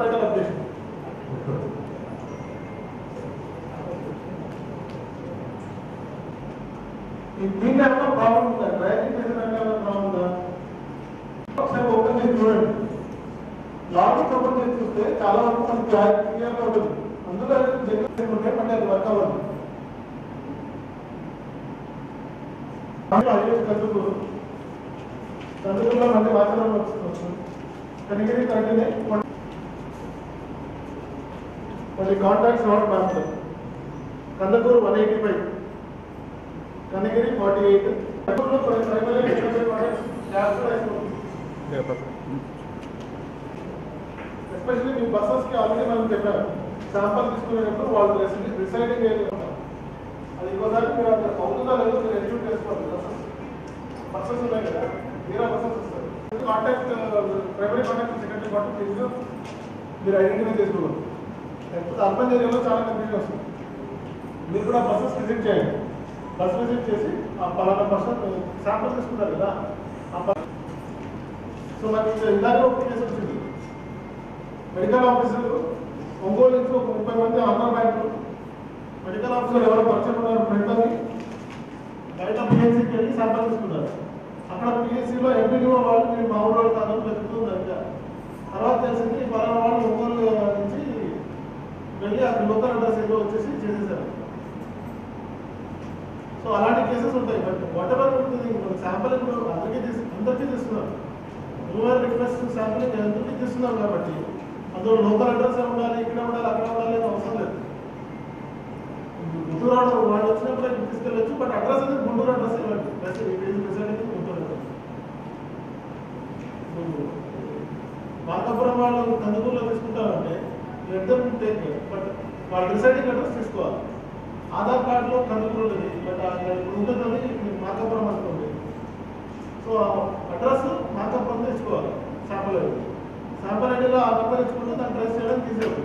Title updation. దీంట్లో ఏమైనా problem ఉందా? డ్రైవింగ్ చేసిన ఏమైనా ప్రాబ్లం ఉందా? ఒకసారి ఓపెన్ చేసి చూడండి. లాజిక్ ఓపెన్ చేసి చూస్తే చాలా వరకు మనకి క్లియర్గా ఉంటుంది. అందులో జనరేషన్ ఉంటే మళ్ళీ అది వర్క్ అవ్వదు. కందుకూరులో మళ్ళీ వాతావరణం వస్తుంది. కనిగిరి కంటిన్యూ మళ్ళీ contacts not maps. Kandukur 185, Kanigiri 48. Especially మీ బస్సెస్కి ఆల్రెడీ మనం చెప్పారు, శాంపల్ తీసుకునేటప్పుడు వాళ్ళు రిసైడింగ్ ఏరియా అది ఇంకోసారి మీరు అక్కడ అవుతుందా లేదో మీరు ఎగ్జిక్యూట్ చేసుకోవాలి. బస్సెస్ ఉన్నాయి కదా, మీరా బస్సెస్ వస్తారు. Contact primary contact secondary contact మీరు ఐడెంటిఫై చేసుకోవాలి. లేకపోతే అర్బన్ ఏరియాలో చాలా కన్ఫ్యూజన్ వస్తుంది. మీరు కూడా బస్సెస్ విజిట్ చేయండి. బస్ విజిట్ చేసి ఆ పలానా పర్సన్ శాంపుల్ తీసుకుంటారు కదా. సో నాకు ఇలాగే ఒక కేసు వచ్చింది. మెడికల్ ఆఫీసర్లు ఒంగోలు నుంచి ఒక 30 మంది ఆంధ్ర బ్యాంకులు మెడికల్ ఆఫీసర్ ఎవరో పరిచయం ఉన్నారు ఫ్రెండ్ని బయట పిఎస్సీకి వెళ్ళి శాంపుల్ తీసుకున్నారు. అక్కడ పిఎస్సీలో ఎంపీడీఓ వాళ్ళు మీరు మా ఊరు కాదు వెతుకుతుంది దగ్గర. తర్వాత తెలిసింది పలానా వాళ్ళు ఒంగోలు నుంచి వెళ్ళి అక్కడ లోకల్ అడ్రస్ ఏదో వచ్చేసి చేసేసారు. సో అలాంటి కేసెస్ ఉంటాయి. బట్ వాట్ ఎవర్ ఉంటుంది, శాంపుల్ ఇప్పుడు అందరికీ తీస్తున్నారు. రూరల్ రిక్వెస్ట్ శాంపుల్ అందరికీ తీస్తున్నారు కాబట్టి అందులో లోకల్ అడ్రస్ ఉండాలి, ఇక్కడ ఉండాలి, అక్కడ ఉండాలి అని అవసరం లేదు. గుంటూరు వాళ్ళు వచ్చినప్పుడు తీసుకెళ్ళచ్చు. బట్ అడ్రస్ అనేది గుంటూరు అడ్రస్ ఇవ్వండి. గుంటూరు అడ్రస్. మార్కాపురం వాళ్ళు కందుకూరులో తీసుకుంటారంటే బట్ వాళ్ళు రిసైడింగ్ అడ్రస్ తీసుకోవాలి. ఆధార్ కార్డులో కందుకూరు ఉంది, బట్ ఉంటుందని మార్కాపురం అనుకోండి. సో అడ్రస్ మార్కాపురం తెచ్చుకోవాలి. శాంపుల్ ఐడీలో ఆ నెంబర్ ఇచ్చుకుంటే దాన్ని ట్రేస్ చేయడానికి తీసేది.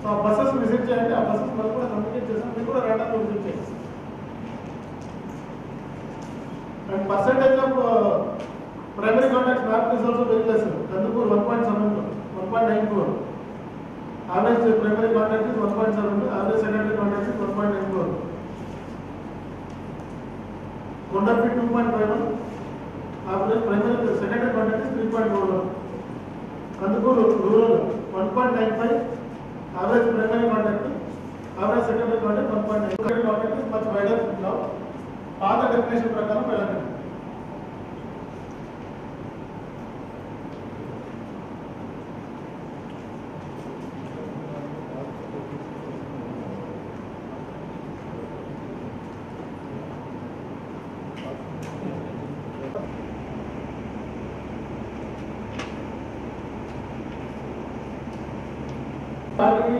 సో ఆ బస్సెస్ విజిట్ చేయండి. ఆ బస్సెస్ మనం కూడా కమ్యూనికేట్ చేసాం. మీరు కూడా ర్యాండమ్గా విజిట్ చేయండి. And percentage of primary contacts map is also very less. Kandukur 1.7, 1.94. Average primary contact is 1.7, average secondary contact is 1.94. Kondappi 2.51, average primary secondary contact is 3.41. Kandukuru rural 1.95, average primary contact, average secondary contact 1.9. Secondary contact is much wider now. Path definition prakaram velandi.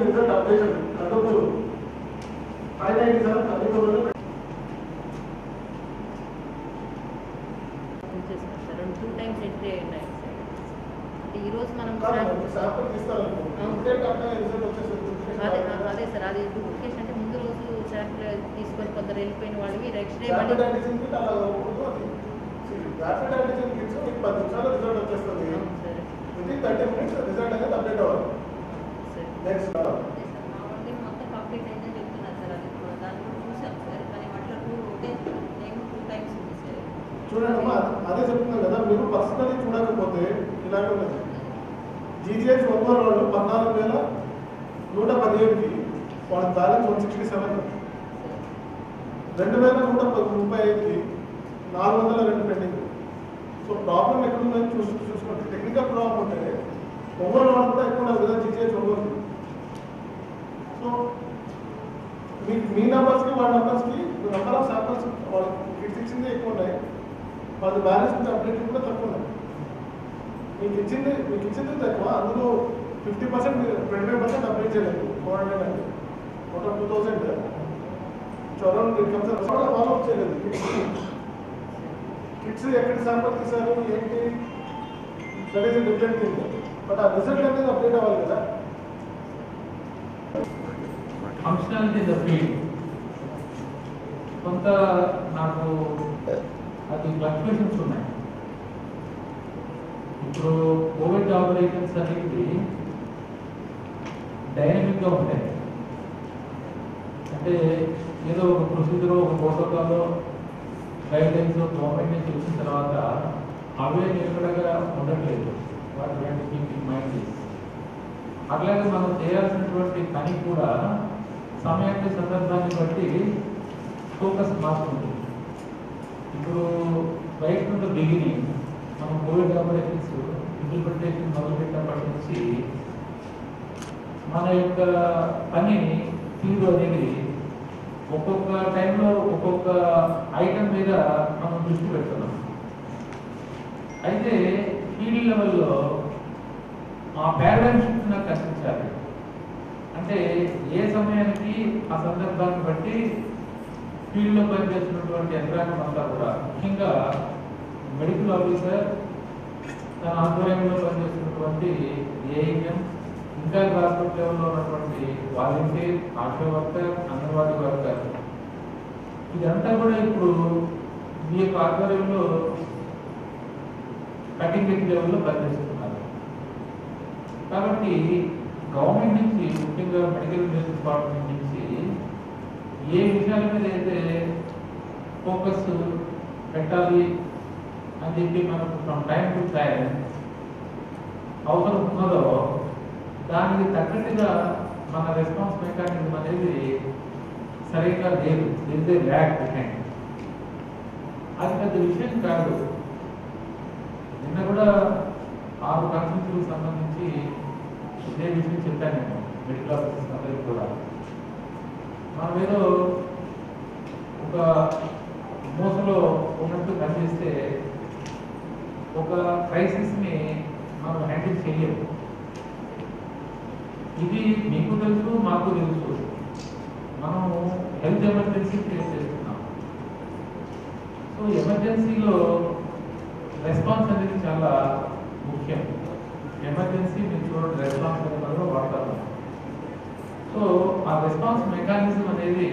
Result updation. Kandukuru 597, Kandukuru. Two times entry అయ్యింది. ఈ రోజు మనం sample తీస్తాం. అదే sir, అది duplication అంటే ముందు రోజు శాంపుల్ తీసుకొని కొందరు వెళ్ళిపోయిన వాళ్ళవి next day rapid antigen kit అలా ఉంటుంది. ర్యాపిడ్ యాంటిజెన్ కిట్స్ మీకు 10 నిమిషాల్లో రిజల్ట్ వచ్చేస్తుంది. వితిన్ 30 minutes రిజల్ట్ అనేది అప్డేట్ అవ్వాలి. నెక్స్ట్ మొత్తం కంప్లీట్ అయిందని చెప్తున్నారు సార్. అది దాంట్లో చూసాం సార్, కానీ వాటిలో 2 times ఉంది సార్. చూడండి అమ్మా, అదే చెప్తున్నాను కదా, మీరు పర్సనలీ చూడకపోతే ఇలాగే ఉన్నది. జీజీహెచ్ ఒంగోలు వాళ్ళు 14,117కి వాళ్ళ బ్యాలెన్స్ 167, 2,135కి 402 పెండింగ్. సో ప్రాబ్లం ఎక్కడుందని చూసుకోండి. టెక్నికల్ ప్రాబ్లం ఉంటే ఒంగోలు వాళ్ళు కూడా ఎక్కువ ఉన్నారు కదా జీజీహెచ్ ఒంగోలు. సో మీ నెంబర్స్కి వాళ్ళ నెంబర్స్కి నెంబర్ ఆఫ్ శాంపుల్స్ వాళ్ళు కిట్స్ ఇచ్చింది ఎక్కువ ఉన్నాయి, వాళ్ళ బ్యాలెన్స్ నుంచి అప్డేట్ కూడా తక్కువ ఉన్నాయి. మీకు ఇచ్చింది తక్కువ, అందులో 50% మీరు 25% అప్డేట్ చేయలేదు. 400 అంటే ఒక 2000 చొరవ ఫాలో అప్ చేయలేదు. కిట్స్ ఎక్కడ శాంపుల్ తీశారు ఏంటి, that is different thing. But ఆ రిజల్ట్ అనేది అప్డేట్ అవ్వాలి కదా. ఫంక్షనాలిటీ ద ఫీల్డ్ కొంత నాకు అది ఫ్లక్చుయేషన్స్ ఉన్నాయి. ఇప్పుడు కోవిడ్ ఆపరేషన్స్ అనేది డైనమిక్గా ఉంటాయి. అంటే ఏదో ఒక ప్రొసీజర్, ఒక ప్రోటోకాల్లో గైడ్లైన్స్ గవర్నమెంట్ నుంచి వచ్చిన తర్వాత అవే నిలకడగా ఉండట్లేదు. వాటి కీప్ ఇన్ మైండ్. అట్లాగే మనం చేయాల్సినటువంటి పని కూడా సమయాన్ని, సందర్భాన్ని బట్టి ఫోకస్ మారుతుంది. ఇప్పుడు రైట్ ఫ్రమ్ ద బిగినింగ్ మనం కోవిడ్ ఆపరేషన్స్ ఇంప్లిమెంటేషన్ మొదలుపెట్టినప్పటి నుంచి మన యొక్క పని తీరు అనేది ఒక్కొక్క టైంలో ఒక్కొక్క ఐటమ్ మీద మనం దృష్టి పెడుతున్నాం. అయితే ఫీల్డ్ లెవెల్లో ఆ పారాడైమ్ షిఫ్ట్ నాకు కనిపించాలి. అంటే ఏ సమయానికి ఆ సందర్భాన్ని బట్టి ఫీల్డ్లో పనిచేస్తున్నటువంటి యంత్రాంగం అంతా కూడా, ముఖ్యంగా మెడికల్ ఆఫీసర్, తన ఆధ్వర్యంలో పనిచేస్తున్నటువంటి ఏఎన్ఎం, ఇంకా హాస్పిటల్ లెవెల్లో ఉన్నటువంటి volunteer, ASHA worker, anganwadi worker, ఇదంతా కూడా ఇప్పుడు మీ యొక్క ఆధ్వర్యంలో కటింగ్ ఎడ్జ్ లెవెల్లో పనిచేస్తున్నారు. కాబట్టి గవర్నమెంట్ నుంచి, ముఖ్యంగా మెడికల్ డిపార్ట్మెంట్ నుంచి ఏ విషయాల మీద అయితే ఫోకస్ పెట్టాలి అని చెప్పి మనకు ఫ్రమ్ టైం టు టైం అవసరం ఉన్నదో దానికి తగ్గట్టుగా మన రెస్పాన్స్ మెకానిజం అనేది సరిగ్గా లేదు. ల్యాక్ బిహైండ్. అది పెద్ద విషయం కాదు. నిన్న కూడా 6 కాన్స్టిట్యూన్సీలకు సంబంధించి ఇదే విషయం చెప్పాను నేను మెడికల్ ఆఫీసర్స్ అందరికీ కూడా. మనం ఏదో ఒక మోసలో ఉన్నట్టు పనిచేస్తే ఒక క్రైసిస్ని మనం హ్యాండిల్ చేయలేము. ఇది మీకు తెలుసు, మాకు తెలుసు. మనము హెల్త్ ఎమర్జెన్సీ ఫేస్ చేస్తున్నాం. సో ఎమర్జెన్సీలో రెస్పాన్స్ అనేది చాలా ముఖ్యం. ఎమర్జెన్సీ మీరు చూడండి, రెస్పాన్స్ అనే పదంలో వాడతారు. సో ఆ రెస్పాన్స్ మెకానిజం అనేది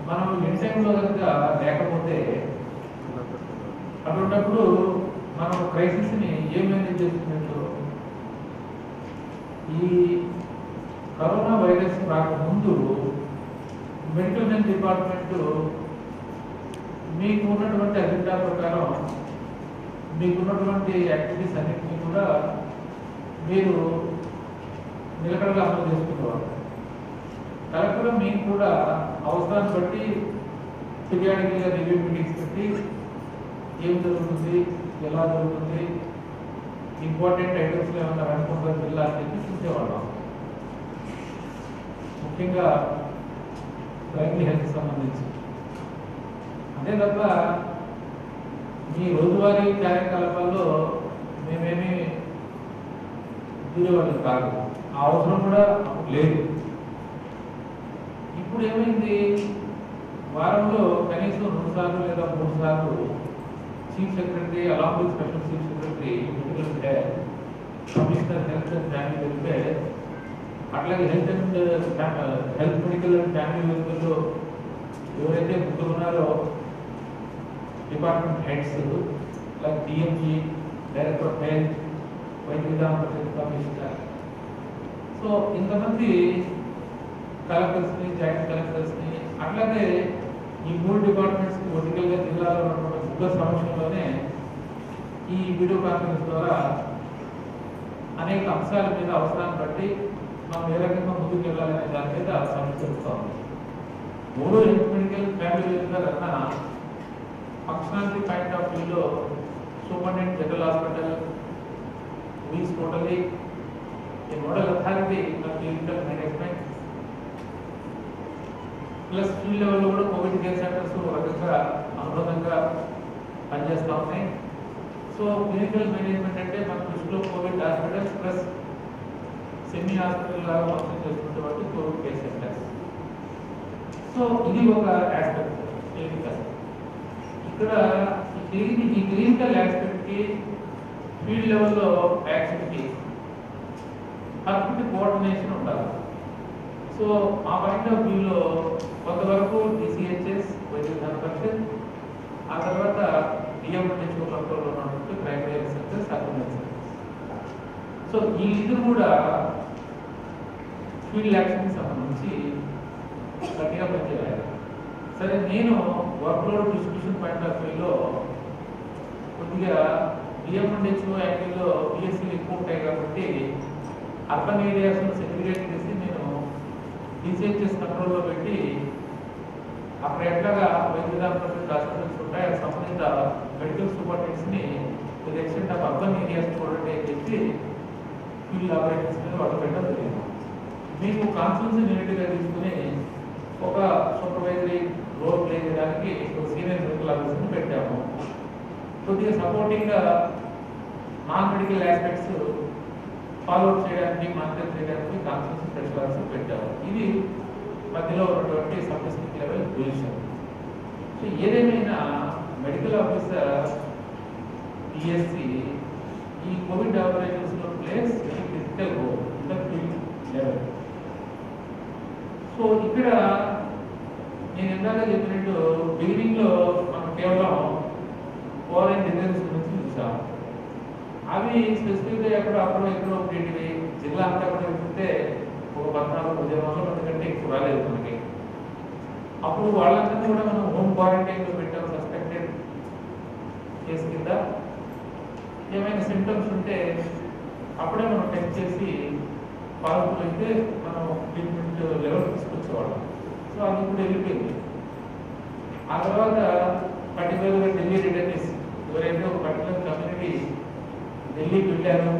మనం ఇన్ టైంలో కనుక లేకపోతే అటువంటిప్పుడు మనం క్రైసిస్ని ఏం మేనేజ్ చేస్తున్నట్టు. ఈ కరోనా వైరస్ రాకముందు మెడికల్ హెల్త్ డిపార్ట్మెంట్ మీకు ఉన్నటువంటి అజెండా ప్రకారం మీకున్నటువంటి యాక్టివిటీస్ అన్నింటినీ కూడా మీరు నిలకడగా అమలు చేసుకునేవారు. కలెక్టర్ మీకు కూడా అవసరాన్ని బట్టి పీరియాడికల్గా రివ్యూ మీటింగ్స్ పెట్టి ఏం జరుగుతుంది, ఎలా జరుగుతుంది, ఇంపార్టెంట్ ఐటమ్స్లో ఏమైనా వెనుకుంటుందో జిల్లా అని చెప్పి చూసేవాళ్ళం. ముఖ్యంగా ప్రైమరీ హెల్త్ సంబంధించి. అంతే తప్ప మీ రోజువారీ కార్యకలాపాల్లో మేమేమి దూరేవాళ్ళం కాదు. ఆ అవసరం కూడా లేదు. ఇప్పుడు ఏమైంది, వారంలో కనీసం 2 సార్లు లేదా 3 సార్లు chief secretary along with special chief secretary medical health, commissioner health and family welfare, అట్లాగే హెల్త్ మెడికల్ అండ్ ఫ్యామిలీ వెల్ఫేర్లో ఎవరైతే ముగ్గురు ఉన్నారో department heads, like DMG, director of health, వైద్య విధాన పరిషత్ కమిషనర్, సో ఇంతమంది కలెక్టర్స్ని, జాయింట్ కలెక్టర్స్ని, అట్లాగే ఈ 3 డిపార్ట్మెంట్స్కి వర్టికల్గా జిల్లాలో ఉన్నటువంటి ముగ్గురు సమక్షంలోనే ఈ వీడియో కాన్ఫరెన్స్ ద్వారా అనేక అంశాల మీద అవసరాన్ని బట్టి మనం ఏ రకంగా ముందుకు వెళ్ళాలనే దాని మీద సమస్య జరుగుతూ ఉంది. 3 హెల్త్ మెడికల్ ఫ్యామిలీ వెల్ఫేర్ అన్న ఫంక్షనాలిటీ పాయింట్ ఆఫ్ వ్యూలో superintendent general hospital is totally a nodal authority of clinical management, plus field లెవెల్లో కూడా కోవిడ్ కేర్ సెంటర్స్ ఒక రకంగా అనుబంధంగా పనిచేస్తూ ఉన్నాయి. సో క్లినికల్ మేనేజ్మెంట్ అంటే మన దృష్టిలో Covid hospitals plus semi hospital లాగా ఫంక్షన్ చేస్తున్నటువంటి కోవిడ్ కేర్ సెంటర్స్. సో ఇది ఒక ఆస్పెక్ట్ క్లినికల్. ఇక్కడ ఈ క్లినికల్ ఆస్పెక్ట్కి ఫీల్డ్ లెవెల్లో యాక్టివిటీస్ పర్ఫెక్ట్ కోఆర్డినేషన్ ఉండాలి. సో ఆ పాయింట్ ఆఫ్ వ్యూలో కొంతవరకు డిసిహెచ్ఎస్, వైద్య విధాన పరిషత్, ఆ తర్వాత డిఎంహెచ్ఓ కంట్రోల్లో ఉన్నటువంటి primary health centres, urban health centres. So ఈ ఇద్దరు కూడా ఫీల్డ్ యాక్షన్కి సంబంధించి గట్టిగా పనిచేయాలి. సరే, నేను వర్క్లోడ్ డిస్ట్రిబ్యూషన్ పాయింట్ ఆఫ్ వ్యూలో కొద్దిగా డిఎంఎండ్హెచ్ఓ యాంగిల్లో పిఎస్సీలు ఎక్కువ ఉంటాయి కాబట్టి అర్బన్ ఏరియాస్లో సెగ్రిగేట్ చేసి నేను డిసిహెచ్ఎస్ కంట్రోల్లో పెట్టి అక్కడ ఎట్లాగా వైద్యదాన హాస్పిటల్స్ ఉంటాయి, సంబంధిత మెడికల్ సూపరింటెండెంట్స్ని to the extent of urban areas చూడండి అని చెప్పి ఫీల్డ్ ఆపరేషన్స్ మీద వాళ్ళు పెట్టడం జరిగింది. మీకు కాన్ఫరెన్స్ యూనిట్గా తీసుకుని ఒక సూపర్వైజరీ రోల్ ప్లే చేయడానికి ఒక సీనియర్ మెడికల్ ఆఫీసర్ని పెట్టాము. కొద్దిగా సపోర్టింగ్గా నాన్ మెడికల్ ఆస్పెక్ట్స్ ఫాలోఅప్ చేయడానికి, మానిటర్ చేయడానికి కాన్ఫరెన్స్ స్పెషల్ ఆఫీసర్ పెట్టాము. ఇది మధ్యలో ఉన్నటువంటి sub district level position. So ఏదేమైనా మెడికల్ ఆఫీసర్ పిఎస్సి ఈ కోవిడ్ ఆపరేషన్స్లో plays critical role in the field level. So ఇక్కడ నేను ఇందాక చెప్పినట్టు బిగినింగ్లో మనం కేవలం ఫారెన్ డిజైన్స్ గురించి చూసాం. అవి స్పెసిఫిక్గా ఎక్కడో ఉండేటివి. జిల్లా అంతా కూడా వెళ్తే ఒక 14-15 కంటే ఎక్కువ రాలేదు మనకి. అప్పుడు వాళ్ళందరినీ కూడా మనం హోమ్ క్వారంటైన్లో పెట్టాం సస్పెక్టెడ్ కేసు కింద. ఏమైనా సిమ్టమ్స్ ఉంటే అప్పుడే మనం టెస్ట్ చేసి పాజిటివ్ అయితే మనం ట్రీట్మెంట్ లెవెల్ తీసుకొచ్చేవాళ్ళం. సో అది ఇప్పుడు వెళ్ళిపోయింది. ఆ తర్వాత పర్టికులర్గా ఢిల్లీ రిటర్నీస్ ఎవరైతే ఒక పర్టికులర్ కమ్యూనిటీ ఢిల్లీకి వెళ్ళారు,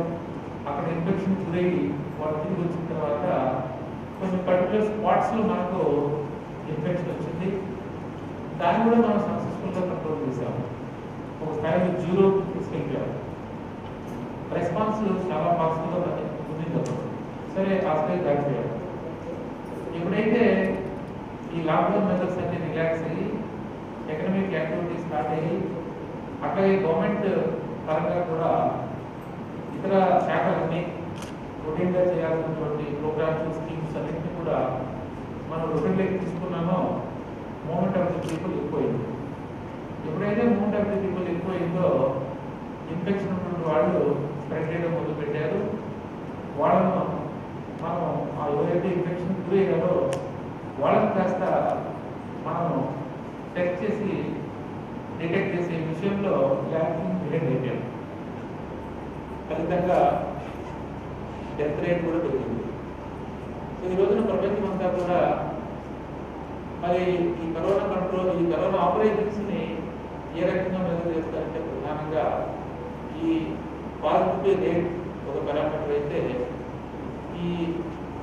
అక్కడ ఇన్ఫెక్షన్ గురయ్యి వాళ్ళు తిరిగి వచ్చిన తర్వాత కొన్ని పర్టికులర్ స్పాట్స్లో మనకు ఇన్ఫెక్షన్ వచ్చింది. దాన్ని కూడా మనం సక్సెస్ఫుల్గా కంట్రోల్ చేసాము. ఒక స్థాయిలో 0 తీసుకెళ్ళాము. రెస్పాన్స్ చాలా పాజిటివ్గా ఉంది కదా. సరే, ఆ స్థాయి దాటిపోయాము. ఎప్పుడైతే ఈ లాక్డౌన్ మెథడ్స్ అన్ని రిలాక్స్ అయ్యి ఎకనామిక్ యాక్టివిటీ స్టార్ట్ అయ్యి అట్లాగే గవర్నమెంట్ పరంగా కూడా ఇతర శాఖలన్నీ రొటీన్గా చేయాల్సినటువంటి ప్రోగ్రామ్స్, స్కీమ్స్ అన్నింటినీ కూడా మనం రొటీన్లోకి తీసుకున్నామో మూమెంట్ ఆఫ్ ది పీపుల్ ఎక్కువైంది. ఎప్పుడైతే మూమెంట్ ఆఫ్ ది పీపుల్ ఎక్కువైందో ఇన్ఫెక్షన్ ఉన్నటువంటి వాళ్ళు స్ప్రెడ్ చేయడం మొదలుపెట్టారు. వాళ్ళను మనం ఎవరైతే ఇన్ఫెక్షన్ గురయ్యారో వాళ్ళని కాస్త మనం టెస్ట్ చేసి డిటెక్ట్ చేసే విషయంలో ల్యాబింగ్ డిటెక్ట్ అయిపోయాం. ఫలితంగా డెత్ రేట్ కూడా పెరిగింది. సో ఈ రోజున ప్రపంచం అంతా కూడా మరి ఈ కరోనా కంట్రోల్, ఈ కరోనా ఆపరేషన్స్ని ఏ రకంగా మెజర్ చేస్తారంటే ప్రధానంగా ఈ పాజిటివిటీ రేట్ ఒక పారామీటర్ అయితే ఈ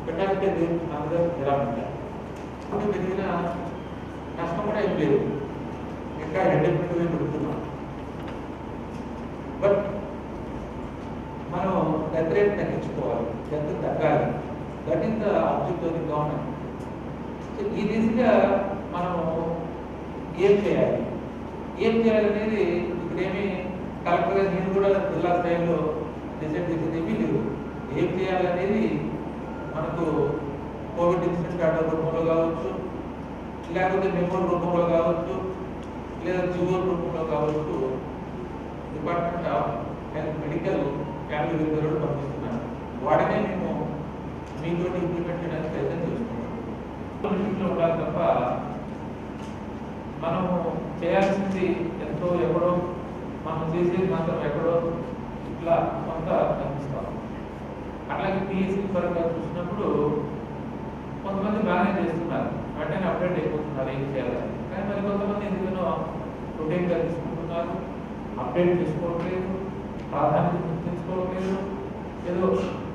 ఫెటాలిటీ రేట్ అందరూ పారామీటర్. ఇప్పుడు పెరిగిన నష్టం కూడా ఏం లేదు, ఇంకా ఎండెంట్గా పెడుతున్నాం. బట్ మనం డెత్ రేట్ తగ్గించుకోవాలి, డెత్ తగ్గాలి. That is the object of the government. So ఈ దిశగా మనం ఏం చేయాలనేది ఇప్పుడేమి కలెక్టర్గా నేను కూడా జిల్లా స్థాయిలో డిసైడ్ చేసేది ఏమీ లేదు. ఏం చేయాలనేది మనకు కోవిడ్ ఇన్సిడెంట్ ఆర్డర్ రూపంలో కావచ్చు, లేకపోతే మెమోల్ రూపంలో కావచ్చు, లేదా జియో రూపంలో కావచ్చు, department of health medical family welfare పంపిస్తున్నారు. వాటినే మేము మీతో ఇంప్లిమెంట్ చేయడానికి ప్రయత్నం చేస్తున్నాం. ఉండాలి తప్ప మనము చేయాల్సింది ఎంతో ఎక్కడో, మనం చేసేది మాత్రం ఎక్కడో ఇట్లా కొంత కనిపిస్తాం. అట్లాగే పిఎస్సీ పరంగా చూసినప్పుడు కొంతమంది బాగానే చేస్తున్నారు, వెంటనే అప్డేట్ అయిపోతున్నారు ఏం చేయాలని. కానీ మరి కొంతమంది ఎందుకనో రొటీన్గా తీసుకుంటున్నారు, అప్డేట్ చేసుకోవట్లేదు, ప్రాధాన్యత గుర్తించుకోవట్లేదు, ఏదో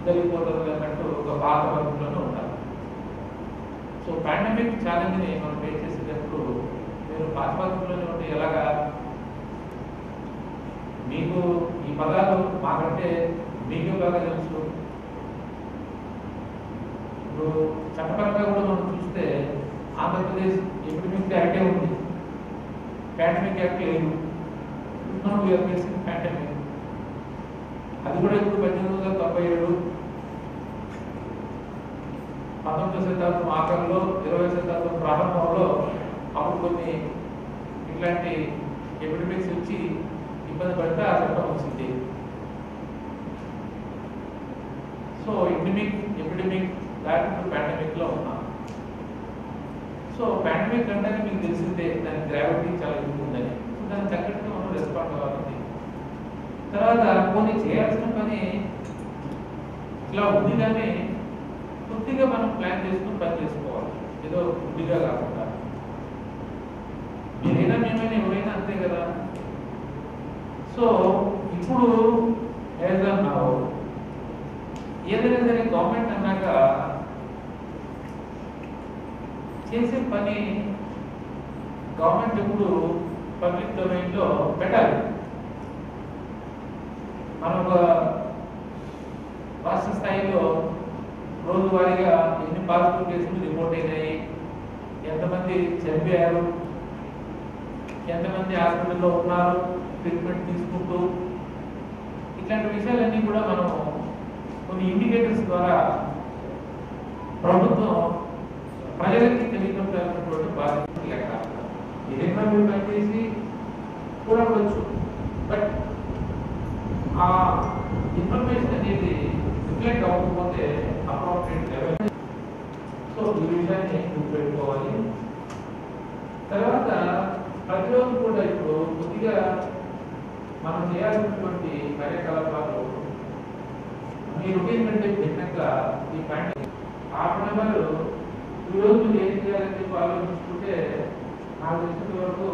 జరిగిపోతుంది అన్నట్టు ఒక పాత వర్గంలోనే ఉంటారు. సో పాండమిక్ ఛాలెంజ్ని మనం ఫేస్ చేసేటప్పుడు మీరు పాత వర్గంలోనే ఉంటే ఎలాగా? మీకు ఈ పదాలు మాకంటే మీకే బాగా తెలుసు. ఇప్పుడు చట్టపరంగా కూడా మనం చూస్తే ఆంధ్రప్రదేశ్ ఎపిడమిక్ యాక్టే ఉంది, పాండమిక్ యాక్ట్ లేదు. పాండమిక్ అది కూడా ఇప్పుడు 1897 19వ శతాబ్దం ఆఖరిలో 20వ శతాబ్దం ప్రారంభంలో అప్పుడు కొన్ని ఇట్లాంటి ఎపిడమిక్స్ వచ్చి ఇబ్బంది పడితే ఆ చట్టం వచ్చింది. సో ఎపిడమిక్ ఇప్పుడు పాండమిక్ లో ఉన్నాం. సో పాండమిక్ అంటేనే మీకు తెలిసిందే దాని గ్రావిటీ చాలా ఎక్కువ ఉందని, దానికి తగ్గట్టుగా మనం రెస్పాండ్ అవ్వాలి. తర్వాత కొన్ని చేయాల్సిన పని ఇట్లా ఉంది కానీ కొద్దిగా మనం ప్లాన్ చేసుకుని పని చేసుకోవాలి, ఏదో కొద్దిగా కాకుండా. మీరైనా మేమైనా ఎవరైనా అంతే కదా. సో ఇప్పుడు ఏదన్నావు ఏదైనా సరే గవర్నమెంట్ అన్నాక చేసే పని గవర్నమెంట్ ఎప్పుడు పబ్లిక్ డొమైన్లో పెట్టాలి. మనం రాష్ట్ర స్థాయిలో రోజువారీగా ఎన్ని పాజిటివ్ కేసులు రిపోర్ట్ అయినాయి, ఎంతమంది చనిపోయారు, ఎంతమంది హాస్పిటల్లో ఉన్నారు ట్రీట్మెంట్ తీసుకుంటూ, ఇట్లాంటి విషయాలన్నీ కూడా మనం కొన్ని ఇండికేటర్స్ ద్వారా ప్రభుత్వం ప్రజలకి తెలియజేయాల్సినటువంటి బాధ్యత లెక్క. ఏదైనా మీరు పనిచేసి కూడా ఉండొచ్చు, బట్ ఆ ఇన్ఫర్మేషన్ అనేది రిఫ్లెక్ట్ అవ్వకపోతే అప్రోప్రియేట్ లెవెల్. సో ఈ విషయాన్ని గుర్తుపెట్టుకోవాలి. తర్వాత ప్రతిరోజు కూడా ఇప్పుడు కొద్దిగా మనం చేయాల్సినటువంటి కార్యకలాపాలు మీ రొటీన్ కంటే భిన్నంగా ఈ పాండమిక్ హాఫ్ అన్ అవర్ ఈరోజు ఏం చేయాలని చెప్పి ఆలోచించుకుంటే నాకు తెలిసిన వరకు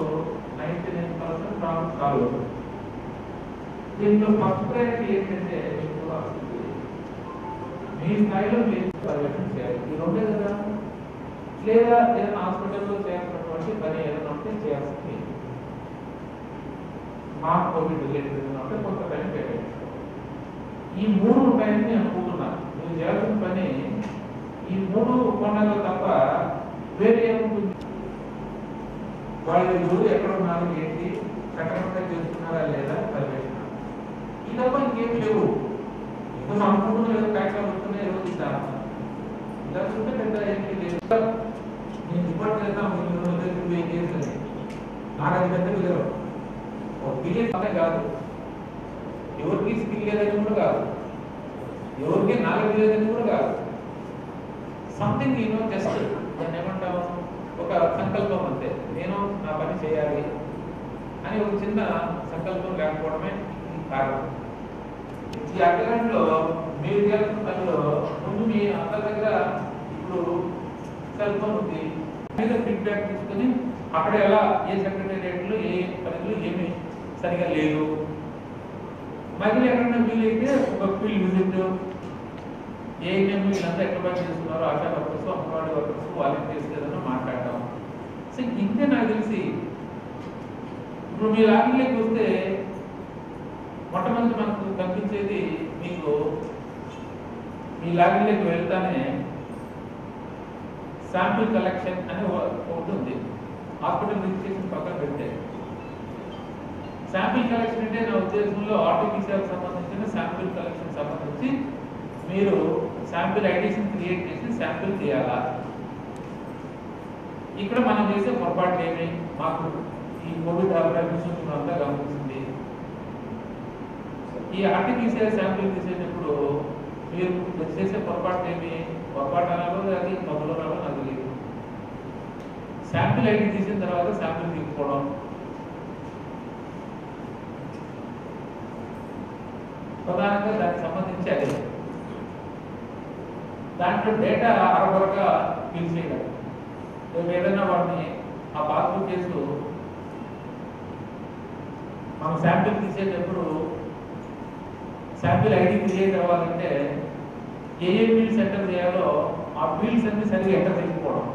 99% ప్రాబ్లమ్స్ సాల్వ్ అవుతుంది. దీంట్లో ఫస్ట్ ప్రయారిటీ ఏంటంటే మీ స్థాయిలో మీరు పర్యవేక్షణ చేయాలి. ఈ రెండే కదా. లేదా ఏదైనా హాస్పిటల్లో చేయాల్సినటువంటి పని ఏదైనా ఉంటే చేయాల్సింది. మా కోవిడ్ రిలేటెడ్ ఏదైనా ఉంటే కొంత టైం కేటాయించుకోవాలి. ఈ 3 ఉంటాయని నేను అనుకుంటున్నాను. మీరు చేయాల్సిన పని ఈ 3 కోణాల్లో తప్ప వేరే ఏముంటుంది? వాళ్ళు ఎవరు ఎక్కడ ఉన్నారు, ఏంటి, సక్రమంగా చేస్తున్నారా లేదా పర్యవేక్షణ. ఈ తప్ప ఇంకేమి లేవు. ఏదో అనుకుంటున్నా ఏదో ప్యాక్లో వస్తున్నా ఏదో ఇస్తాను ఇలా చూస్తే పెద్ద ఏంటి లేదు. నేను రిపోర్ట్ చేస్తాం 220 కేసులు, నాకు అది పెద్ద విలువ. ఒక బిలియన్ అనే కాదు, ఎవరికి స్కిల్ లేదని కూడా కాదు, ఎవరికి నాలెడ్జ్ లేదని కూడా కాదు. సంథింగ్ జస్ట్ దాన్ని ఏమంటాము, ఒక సంకల్పం అంతే. నేను నా పని చేయాలి అని ఒక చిన్న సంకల్పం లేకపోవడమే కారణం. ఈ అగ్రహంలో మీరు చేయాల్సిన పనిలో ముందు మీ అందరి దగ్గర ఇప్పుడు సెల్ ఫోన్ ఉంది, ఫీడ్బ్యాక్ తీసుకుని అక్కడ ఎలా ఏ సెక్రటేరియట్లు ఏ పనులు ఏమి సరిగా లేదు, మళ్ళీ ఎక్కడన్నా వీలైతే ఒక ఫీల్డ్ విజిట్, ఏఎన్ఎం వీళ్ళంతా ఎక్కడ పని చేస్తున్నారు, ASHA workers, anganwadi workers, volunteers ఏదైనా మాట్లాడటం. సో ఇంతే నాకు తెలిసి. ఇప్పుడు మీ లాగిన్లోకి వస్తే మొట్టమొదటి మనకు కనిపించేది, మీకు మీ లాగిన్లోకి వెళ్తానే శాంపిల్ కలెక్షన్ అని ఒకటి ఉంది. హాస్పిటల్ రిజిస్ట్రేషన్ పక్కన పెట్టే శాంపిల్ కలెక్షన్ అంటే నా ఉద్దేశంలో ఆర్టీపీసీఆర్ సంబంధించిన శాంపిల్ కలెక్షన్ సంబంధించి మీరు శాంపిల్ ఐడీస్ని క్రియేట్ చేసి శాంపిల్ చేయాలా. ఇక్కడ మనం చేసే పొరపాటు ఏమి, మాకు ఈ కోవిడ్ అవేర్నెస్ అంతా గమనించింది. ఈ ఆర్టీపీసీఆర్ శాంపిల్ తీసేటప్పుడు మీరు చేసే పొరపాటు ఏమి, పొరపాటు అనాలో అది తప్పులో రావో నాకు తెలియదు. శాంపిల్ ఐడి తీసిన తర్వాత శాంపిల్ తీసుకోవడం, ప్రధానంగా దానికి సంబంధించి అదే. దాంట్లో డేటా అరకొరగా ఫిల్ చేయడం. ఏదైనా వాటిని ఆ పాస్బుక్ కేసు మనం శాంపిల్ తీసేటప్పుడు శాంపిల్ ఐడి క్రియేట్ అవ్వాలంటే ఏ ఫీల్డ్స్ ఎంటర్ చేయాలో ఆ ఫీల్డ్స్ అన్ని సరిగ్గా ఎంటర్ చేయకపోవడం,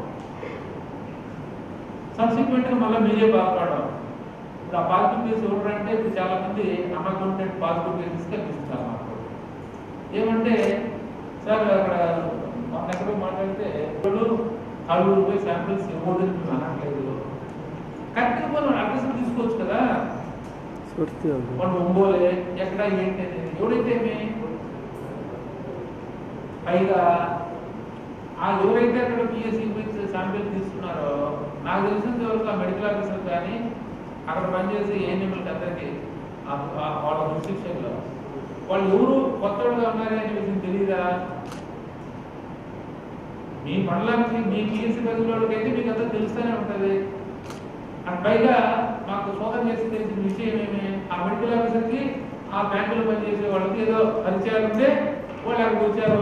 సబ్సిక్వెంట్గా మళ్ళీ మీరే బాధపడడం. ఇప్పుడు ఆ పాస్బుక్ కేసు ఎవరంటే ఇప్పుడు చాలా మంది అన్అకౌంటెడ్ పాస్బుక్ కేసెస్ కనిపిస్తున్నారు మాకు. ఏమంటే సార్ అక్కడ మన ఎక్కడో మాట్లాడితే ఇప్పుడు 4 రూపాయలు శాంపిల్స్ ఇవ్వకూడదని మేము అనట్లేదు. కరెక్ట్గా మనం అడ్రస్ తీసుకోవచ్చు కదా. మనం ఒంగోలే ఎక్కడ ఏంటి అనేది ఎవరైతే పైగా ఆ ఎవరైతే అక్కడ పిఎస్సి శాంపిల్ తీసుకున్నారో నాకు తెలిసినంత వరకు ఆ మెడికల్ ఆఫీసర్ కానీ అక్కడ పనిచేసే ఏఎన్ఎంలకి అందరికీ వాళ్ళ రిస్ట్రిక్షన్లో వాళ్ళు ఎవరు కొత్తగా ఉన్నారే అనే విషయం తెలియదా? మీ మండలానికి మీ టీఎస్సీ పరిధిలోకి అయితే మీకు అంతా తెలుస్తూనే ఉంటుంది. అండ్ పైగా మాకు శోధన చేసి తెలిసిన విషయం ఏమి, ఆ మెడికల్ ఆఫీసర్కి ఆ బ్యాంకులో పనిచేసే వాళ్ళకి ఏదో పరిచయాలు ఉంటే వాళ్ళు అక్కడికి వచ్చారు.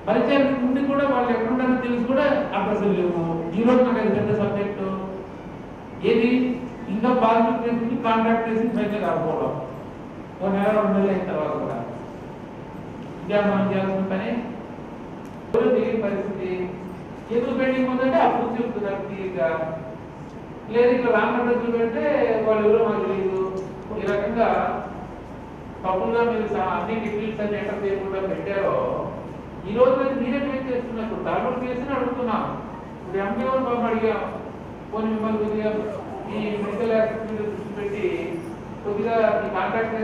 పరిచయాల నుండి కూడా వాళ్ళు ఎక్కడున్నారో తెలిసి కూడా అడ్రస్లు లేవు. ఈ రోజు నాకు అది పెద్ద సబ్జెక్టు ఏది, ఇంకా పాజిటివ్ కాంటాక్ట్ చేసి పైన రాకపోవడం. ఒక నెల 2 నెలలు అయిన తర్వాత కూడా ఇంకా మనం చేయాల్సిన పని పరిస్థితి. ఎందుకు పెండింగ్ ఉందంటే అప్పుడు చెప్తున్నారు తీరిక, లేదు ఇట్లా రాంగ్ అడ్రస్లు పెడితే వాళ్ళు ఎవరో మాకు తెలియదు. ఈ రకంగా తప్పుగా మీరు అన్ని డిగ్రీస్ అన్ని ఎంటర్ చేయకుండా పెట్టారో ఈ రోజు మీరే ఫేస్ చేస్తున్నారు. తలపడి కేసుని అడుగుతున్నాం. ఇప్పుడు ఎంపీఓ బాబు అడిగాం, పోనీ మిమ్మల్ని కొద్దిగా ఈ మెడికల్ యాక్టివిటీ దృష్టి పెట్టి కొద్దిగా ఈ కాంట్రాక్ట్